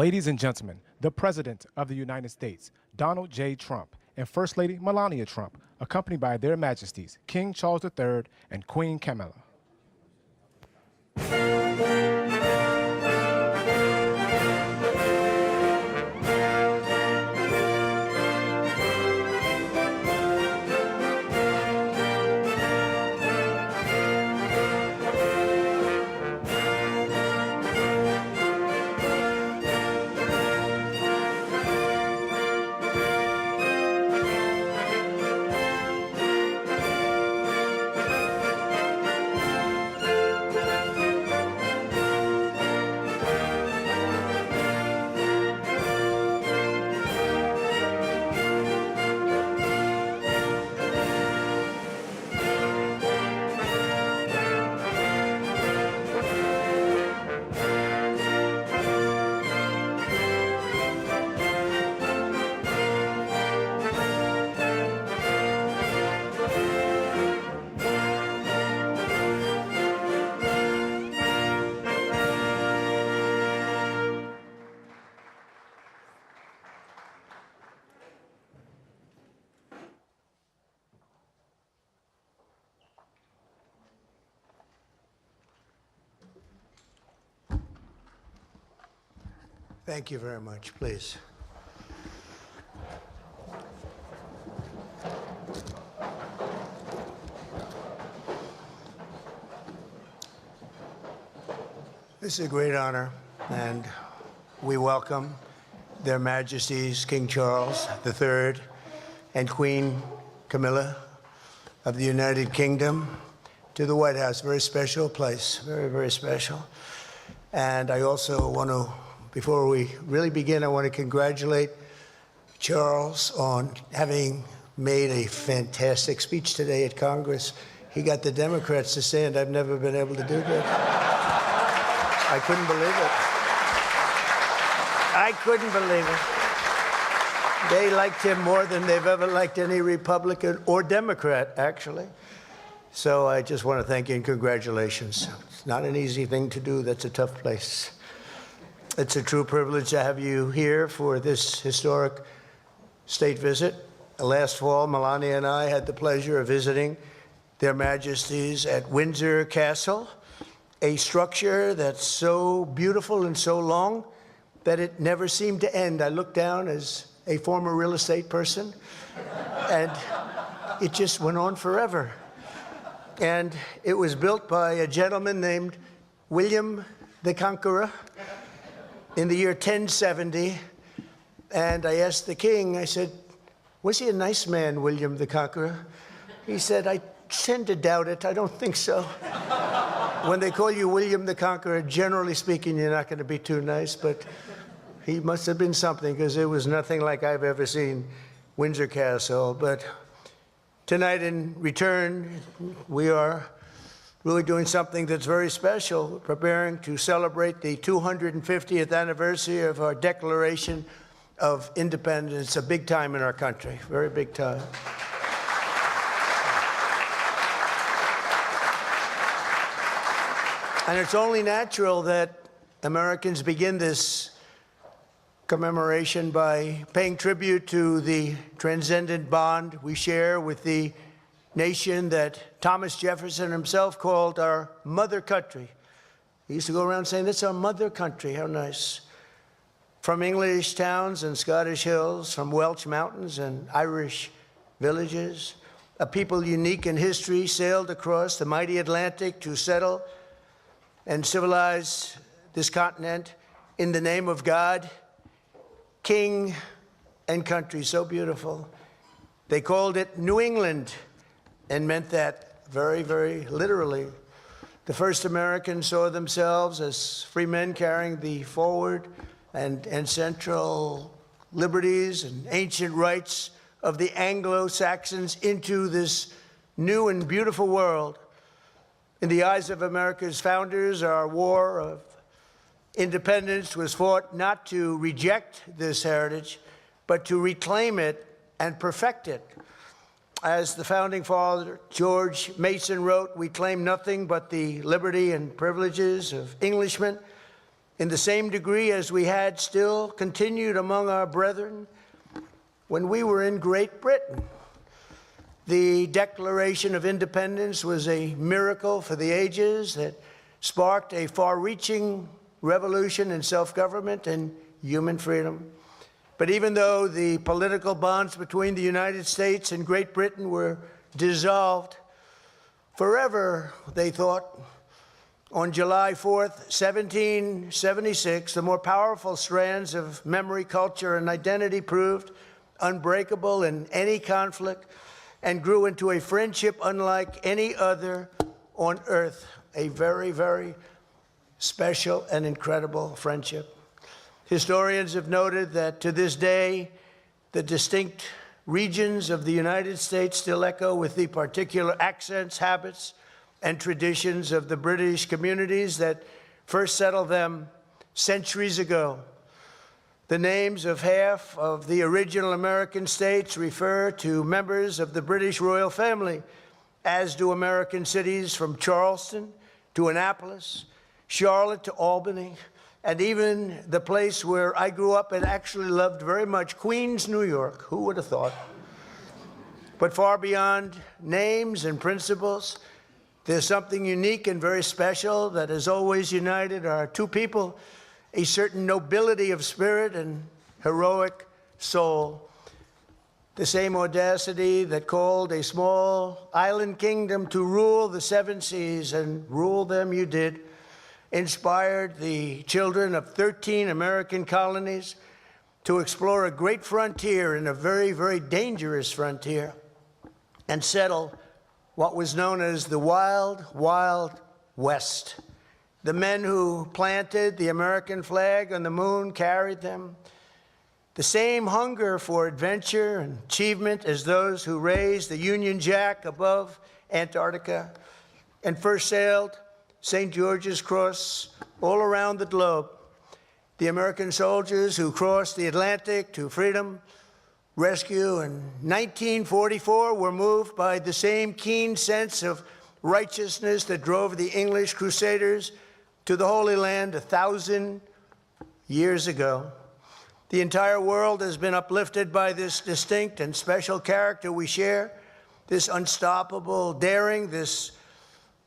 Ladies and gentlemen, the President of the United States, Donald J. Trump, and First Lady Melania Trump, accompanied by their Majesties, King Charles III and Queen Camilla. Thank you very much. Please. This is a great honor, and we welcome Their Majesties King Charles III and Queen Camilla of the United Kingdom to the White House. Very special place, very, very special. And I also want to, before we really begin, I want to congratulate Charles on having made a fantastic speech today at Congress. He got the Democrats to stand. I've never been able to do that. I couldn't believe it. I couldn't believe it. They liked him more than they've ever liked any Republican or Democrat, actually. So I just want to thank you and congratulations. It's not an easy thing to do. That's a tough place. It's a true privilege to have you here for this historic state visit. Last fall, Melania and I had the pleasure of visiting Their Majesties at Windsor Castle, a structure that's so beautiful and so long that it never seemed to end. I looked down as a former real estate person, and it just went on forever. And it was built by a gentleman named William the Conqueror in the year 1070. And I asked the king, I said, was he a nice man, William the Conqueror? He said, I tend to doubt it. I don't think so. When they call you William the Conqueror, generally speaking, you're not going to be too nice, but he must have been something, because it was nothing like I've ever seen Windsor Castle. But tonight, in return, we are really doing something that's very special, preparing to celebrate the 250th anniversary of our Declaration of Independence, a big time in our country, very big time. And it's only natural that Americans begin this commemoration by paying tribute to the transcendent bond we share with the nation that Thomas Jefferson himself called our mother country. He used to go around saying, "That's our mother country." How nice. From English towns and Scottish hills, from Welsh mountains and Irish villages, a people unique in history sailed across the mighty Atlantic to settle and civilize this continent in the name of God, King, and country. So beautiful. They called it New England and meant that very, very literally. The first Americans saw themselves as free men carrying the forward and central liberties and ancient rights of the Anglo-Saxons into this new and beautiful world. In the eyes of America's founders, our war of independence was fought not to reject this heritage, but to reclaim it and perfect it. As the founding father, George Mason, wrote, "We claim nothing but the liberty and privileges of Englishmen in the same degree as we had still continued among our brethren when we were in Great Britain." The Declaration of Independence was a miracle for the ages that sparked a far-reaching revolution in self-government and human freedom. But even though the political bonds between the United States and Great Britain were dissolved forever, they thought, on July 4th, 1776, the more powerful strands of memory, culture, and identity proved unbreakable in any conflict and grew into a friendship unlike any other on earth, a very, very special and incredible friendship. Historians have noted that to this day, the distinct regions of the United States still echo with the particular accents, habits, and traditions of the British communities that first settled them centuries ago. The names of half of the original American states refer to members of the British royal family, as do American cities from Charleston to Annapolis, Charlotte to Albany, and even the place where I grew up and actually loved very much, Queens, New York. Who would have thought? But far beyond names and principles, there's something unique and very special that has always united our two people a certain nobility of spirit and heroic soul. The same audacity that called a small island kingdom to rule the seven seas, and rule them you did, inspired the children of 13 American colonies to explore a great frontier and a very, very dangerous frontier and settle what was known as the Wild, Wild West. The men who planted the American flag on the moon carried them. The same hunger for adventure and achievement as those who raised the Union Jack above Antarctica and first sailed St. George's Cross all around the globe. The American soldiers who crossed the Atlantic to freedom, rescue in 1944 were moved by the same keen sense of righteousness that drove the English Crusaders to the Holy Land 1,000 years ago. The entire world has been uplifted by this distinct and special character we share, this unstoppable daring, this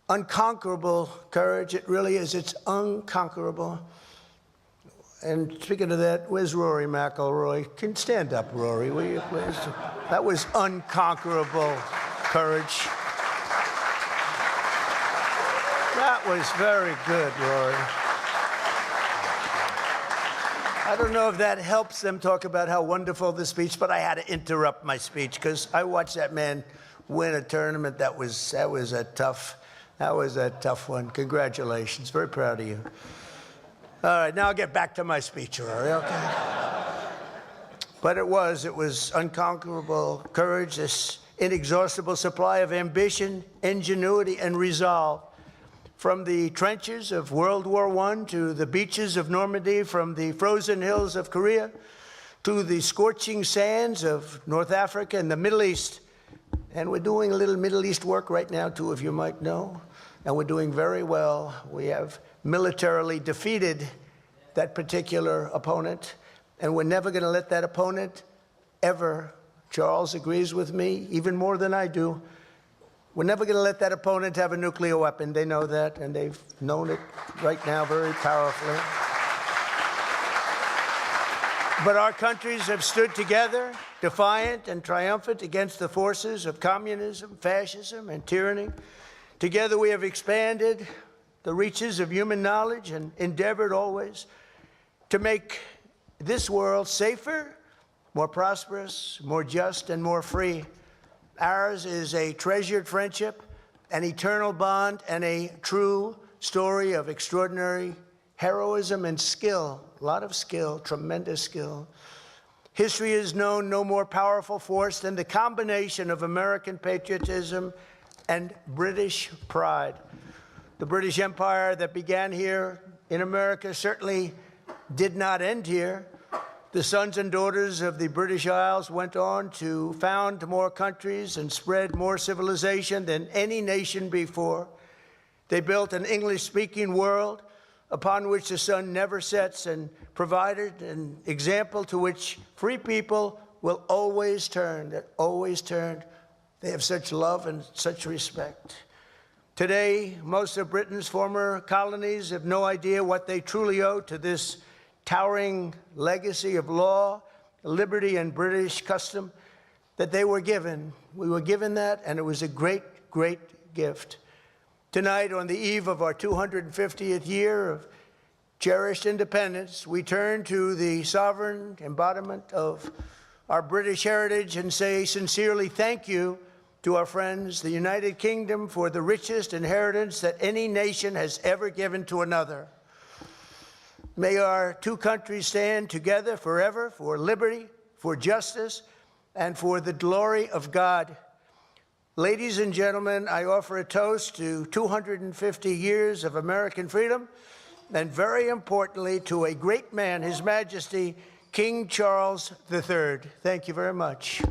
unconquerable courage. It really is. It's unconquerable. And speaking of that, where's Rory McIlroy? Can stand up, Rory, will you please? That was unconquerable courage. That was very good, Rory. I don't know if that helps them talk about how wonderful the speech, but I had to interrupt my speech because I watched that man win a tournament. That was a tough one. Congratulations. Very proud of you. All right, now I'll get back to my speech, Rory, okay? But it was unconquerable courage, this inexhaustible supply of ambition, ingenuity, and resolve. From the trenches of World War I to the beaches of Normandy, from the frozen hills of Korea to the scorching sands of North Africa and the Middle East. And we're doing a little Middle East work right now, two of you might know, and we're doing very well. We have militarily defeated that particular opponent, and we're never going to let that opponent ever, Charles agrees with me, even more than I do, we're never going to let that opponent have a nuclear weapon. They know that, and they've known it right now very powerfully. But our countries have stood together, defiant and triumphant against the forces of communism, fascism, and tyranny. Together we have expanded the reaches of human knowledge and endeavored always to make this world safer, more prosperous, more just, and more free. Ours is a treasured friendship, an eternal bond, and a true story of extraordinary heroism and skill. A lot of skill, tremendous skill. History has known no more powerful force than the combination of American patriotism and British pride. The British Empire that began here in America certainly did not end here. The sons and daughters of the British Isles went on to found more countries and spread more civilization than any nation before. They built an English-speaking world upon which the sun never sets and provided an example to which free people will always turn, that always turned. They have such love and such respect. Today, most of Britain's former colonies have no idea what they truly owe to this towering legacy of law, liberty, and British custom that they were given. We were given that, and it was a great, great gift. Tonight, on the eve of our 250th year of cherished independence, we turn to the sovereign embodiment of our British heritage and say sincerely thank you to our friends, the United Kingdom, for the richest inheritance that any nation has ever given to another. May our two countries stand together forever for liberty, for justice, and for the glory of God. Ladies and gentlemen, I offer a toast to 250 years of American freedom, and very importantly, to a great man, His Majesty, King Charles III. Thank you very much.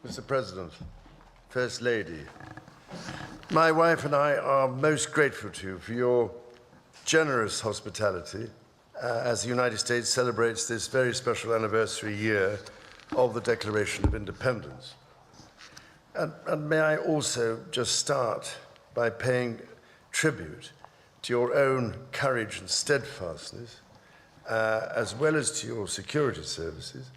Mr. President, First Lady, my wife and I are most grateful to you for your generous hospitality as the United States celebrates this very special anniversary year of the Declaration of Independence. And may I also just start by paying tribute to your own courage and steadfastness, as well as to your security services,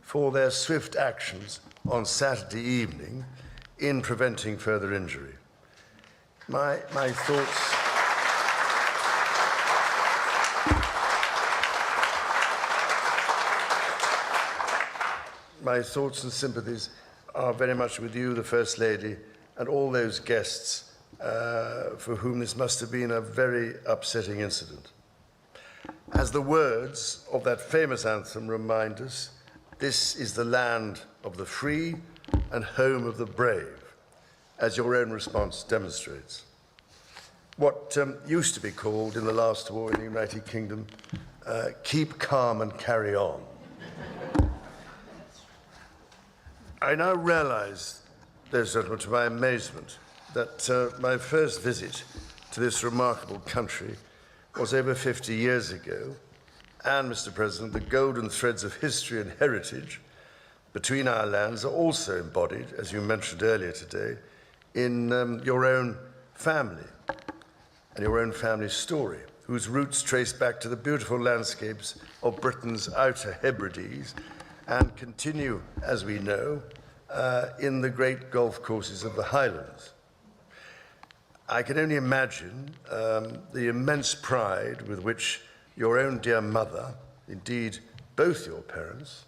for their swift actions on Saturday evening in preventing further injury. My thoughts... My thoughts and sympathies are very much with you, the First Lady, and all those guests for whom this must have been a very upsetting incident. As the words of that famous anthem remind us, this is the land of the free and home of the brave, as your own response demonstrates. What used to be called in the last war in the United Kingdom, keep calm and carry on. I now realize, ladies and gentlemen, to my amazement, that my first visit to this remarkable country was over 50 years ago, and, Mr. President, the golden threads of history and heritage between our lands are also embodied, as you mentioned earlier today, in your own family and your own family story, whose roots trace back to the beautiful landscapes of Britain's Outer Hebrides and continue, as we know, in the great golf courses of the Highlands. I can only imagine the immense pride with which your own dear mother, indeed both your parents,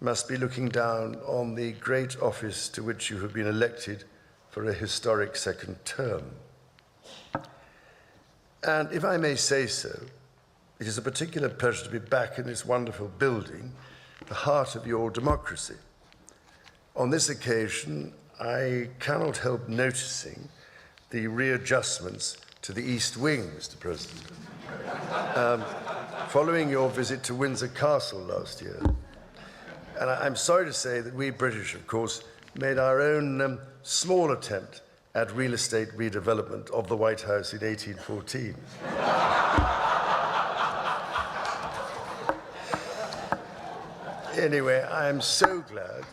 must be looking down on the great office to which you have been elected for a historic second term. And if I may say so, it is a particular pleasure to be back in this wonderful building, the heart of your democracy. On this occasion, I cannot help noticing the readjustments to the East Wing, Mr. President, following your visit to Windsor Castle last year. And I'm sorry to say that we British, of course, made our own small attempt at real estate redevelopment of the White House in 1814. Anyway, I'm so glad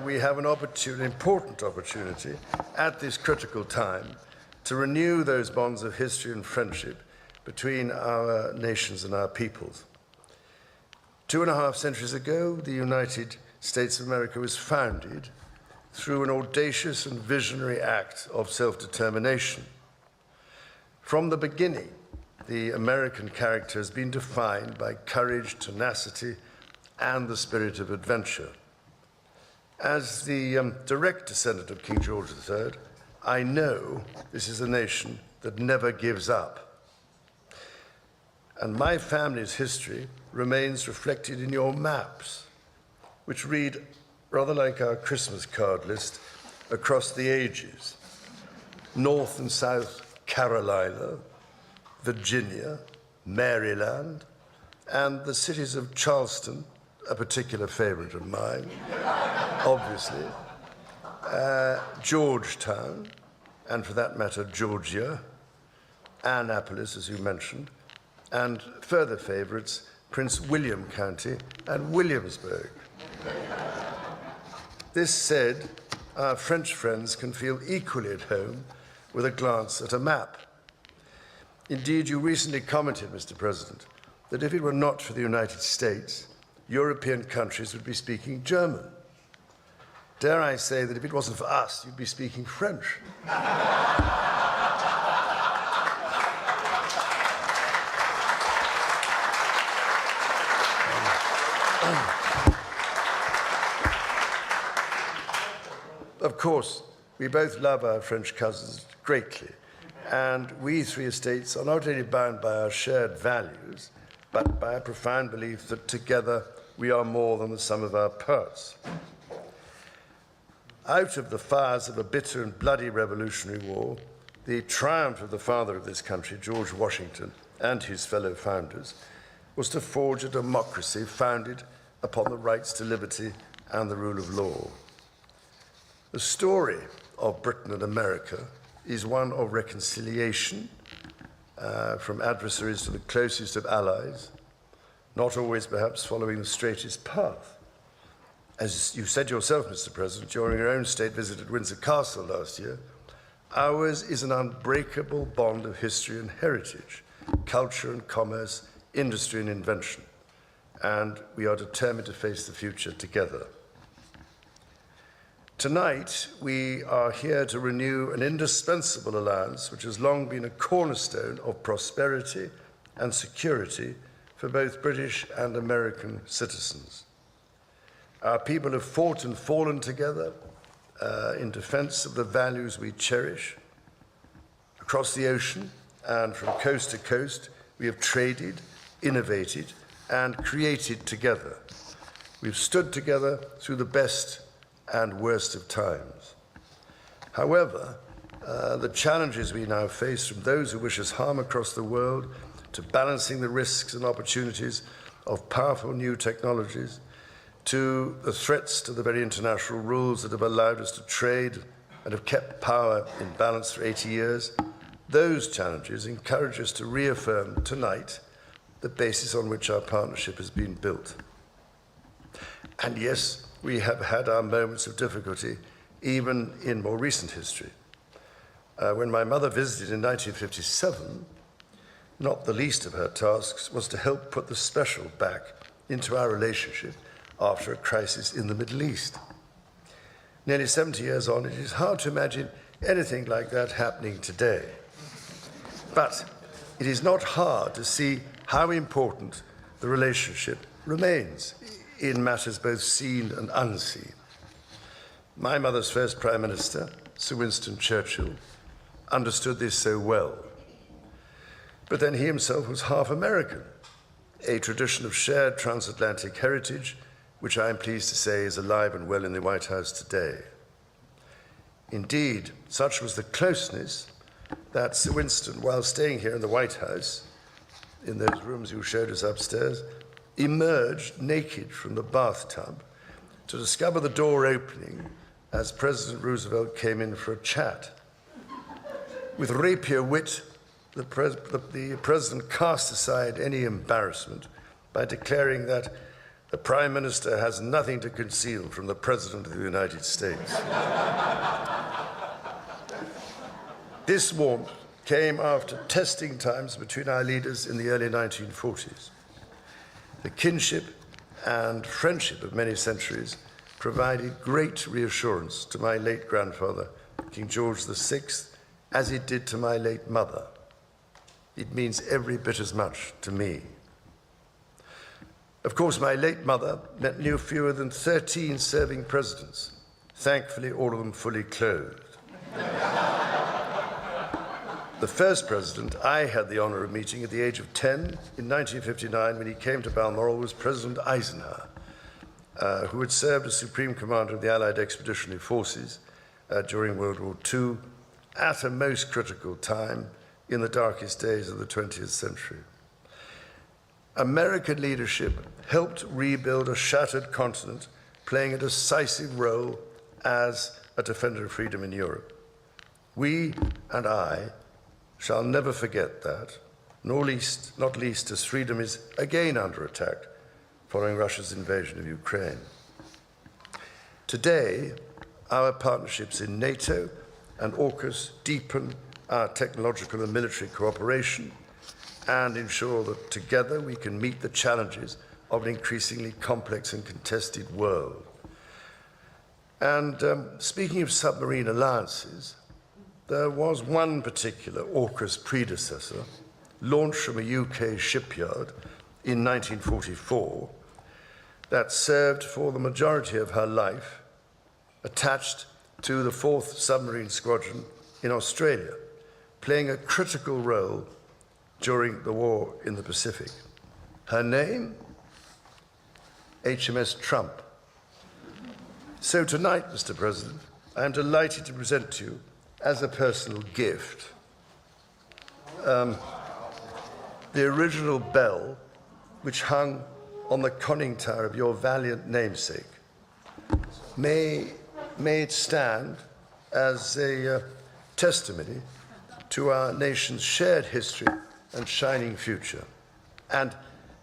we have an important opportunity at this critical time to renew those bonds of history and friendship between our nations and our peoples. 2.5 centuries ago, the United States of America was founded through an audacious and visionary act of self-determination. From the beginning, the American character has been defined by courage, tenacity, and the spirit of adventure. As the direct descendant of King George III, I know this is a nation that never gives up. And my family's history remains reflected in your maps, which read rather like our Christmas card list across the ages. North and South Carolina, Virginia, Maryland, and the cities of Charleston, a particular favorite of mine, obviously, Georgetown, and for that matter, Georgia, Annapolis, as you mentioned, and further favorites, Prince William County and Williamsburg. This said, our French friends can feel equally at home with a glance at a map. Indeed, you recently commented, Mr. President, that if it were not for the United States, European countries would be speaking German. Dare I say that if it wasn't for us, you'd be speaking French. Of course, we both love our French cousins greatly, and we three estates are not only bound by our shared values, but by a profound belief that together we are more than the sum of our parts. Out of the fires of a bitter and bloody Revolutionary War, the triumph of the father of this country, George Washington, and his fellow founders, was to forge a democracy founded upon the rights to liberty and the rule of law. The story of Britain and America is one of reconciliation, from adversaries to the closest of allies, not always perhaps following the straightest path. As you said yourself, Mr. President, during your own state visit at Windsor Castle last year, ours is an unbreakable bond of history and heritage, culture and commerce, industry and invention, and we are determined to face the future together. Tonight, we are here to renew an indispensable alliance which has long been a cornerstone of prosperity and security for both British and American citizens. Our people have fought and fallen together in defense of the values we cherish. Across the ocean and from coast to coast, we have traded, innovated, and created together. We've stood together through the best and worst of times. However, the challenges we now face, from those who wish us harm across the world to balancing the risks and opportunities of powerful new technologies, to the threats to the very international rules that have allowed us to trade and have kept power in balance for 80 years, those challenges encourage us to reaffirm tonight the basis on which our partnership has been built. And yes, we have had our moments of difficulty, even in more recent history. When my mother visited in 1957, not the least of her tasks was to help put the special back into our relationship after a crisis in the Middle East. Nearly 70 years on, it is hard to imagine anything like that happening today. But it is not hard to see how important the relationship remains in matters both seen and unseen. My mother's first Prime Minister, Sir Winston Churchill, understood this so well. But then he himself was half American, a tradition of shared transatlantic heritage, which I am pleased to say is alive and well in the White House today. Indeed, such was the closeness that Sir Winston, while staying here in the White House, in those rooms you showed us upstairs, emerged naked from the bathtub to discover the door opening as President Roosevelt came in for a chat. With rapier wit, the President cast aside any embarrassment by declaring that the Prime Minister has nothing to conceal from the President of the United States. This warmth came after testing times between our leaders in the early 1940s. The kinship and friendship of many centuries provided great reassurance to my late grandfather, King George VI, as it did to my late mother. It means every bit as much to me. Of course, my late mother met no fewer than 13 serving presidents, thankfully all of them fully clothed. The first president I had the honor of meeting at the age of 10 in 1959 when he came to Balmoral was President Eisenhower, who had served as Supreme Commander of the Allied Expeditionary Forces during World War II at a most critical time in the darkest days of the 20th century. American leadership helped rebuild a shattered continent, playing a decisive role as a defender of freedom in Europe. We and I shall never forget that, not least as freedom is again under attack following Russia's invasion of Ukraine. Today, our partnerships in NATO and AUKUS deepen our technological and military cooperation and ensure that together we can meet the challenges of an increasingly complex and contested world. And speaking of submarine alliances, there was one particular AUKUS predecessor, launched from a UK shipyard in 1944, that served for the majority of her life attached to the 4th Submarine Squadron in Australia, playing a critical role during the war in the Pacific. Her name? HMS Trump. So tonight, Mr. President, I am delighted to present to you, as a personal gift, the original bell which hung on the conning tower of your valiant namesake. May may it stand as a testimony to our nation's shared history and shining future. And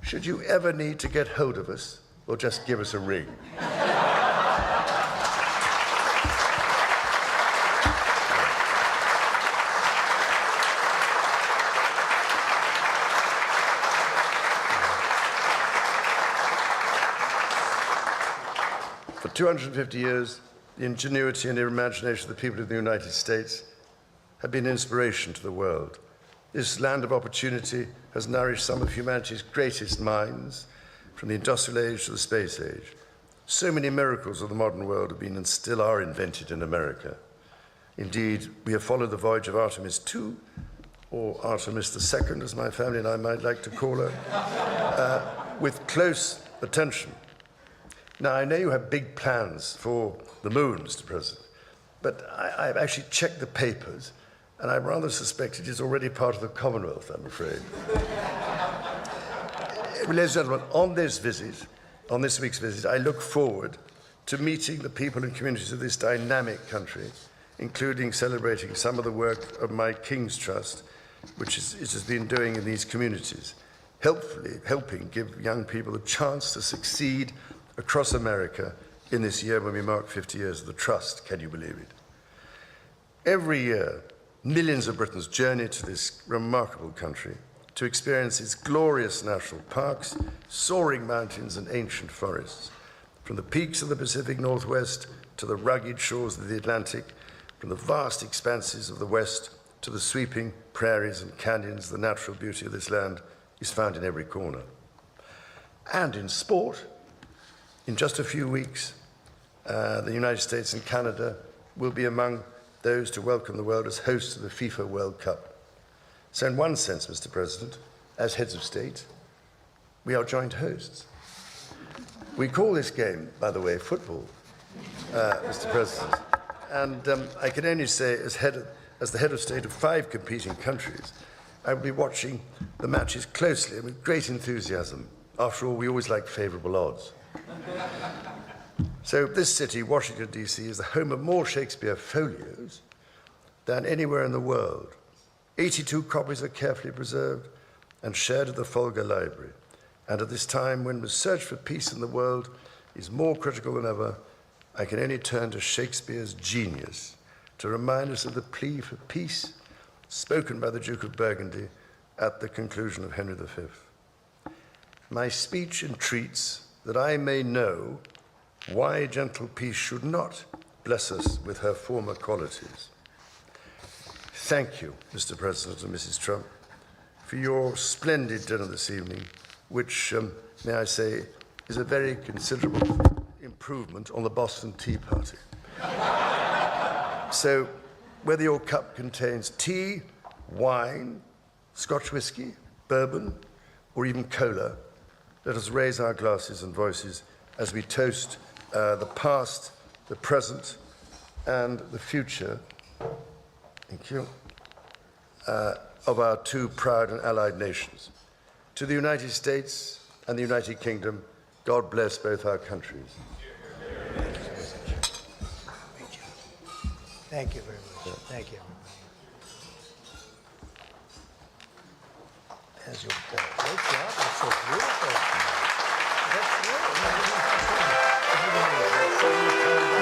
should you ever need to get hold of us, well, just give us a ring. For 250 years, the ingenuity and imagination of the people of the United States have been an inspiration to the world. This land of opportunity has nourished some of humanity's greatest minds, from the industrial age to the space age. So many miracles of the modern world have been and still are invented in America. Indeed, we have followed the voyage of Artemis II, or Artemis II, as my family and I might like to call her, with close attention. Now, I know you have big plans for the moon, Mr. President, but I've actually checked the papers, and I rather suspect it is already part of the Commonwealth, I'm afraid. Ladies and gentlemen, on this week's visit, I look forward to meeting the people and communities of this dynamic country, including celebrating some of the work of my King's Trust, which it has been doing in these communities, helping give young people a chance to succeed across America in this year when we mark 50 years of the Trust. Can you believe it? Every year, millions of Britons journey to this remarkable country to experience its glorious national parks, soaring mountains and ancient forests. From the peaks of the Pacific Northwest to the rugged shores of the Atlantic, from the vast expanses of the West to the sweeping prairies and canyons, the natural beauty of this land is found in every corner. And in sport, in just a few weeks, the United States and Canada will be among those to welcome the world as hosts of the FIFA World Cup. So in one sense, Mr. President, as heads of state, we are joint hosts. We call this game, by the way, football, Mr. President. And I can only say, as the head of state of 5 competing countries, I will be watching the matches closely and with great enthusiasm. After all, we always like favorable odds. So this city, Washington, D.C., is the home of more Shakespeare folios than anywhere in the world. 82 copies are carefully preserved and shared at the Folger Library. And at this time, when the search for peace in the world is more critical than ever, I can only turn to Shakespeare's genius to remind us of the plea for peace spoken by the Duke of Burgundy at the conclusion of Henry V. My speech entreats that I may know why gentle peace should not bless us with her former qualities. Thank you, Mr. President and Mrs. Trump, for your splendid dinner this evening, which, may I say, is a very considerable improvement on the Boston Tea Party. So, whether your cup contains tea, wine, Scotch whiskey, bourbon, or even cola, let us raise our glasses and voices as we toast the past, the present, and the future, thank you, of our 2 proud and allied nations. To the United States and the United Kingdom, God bless both our countries. Thank you very much. Thank you, everybody. As you've done. Great job. That's so beautiful. That's really,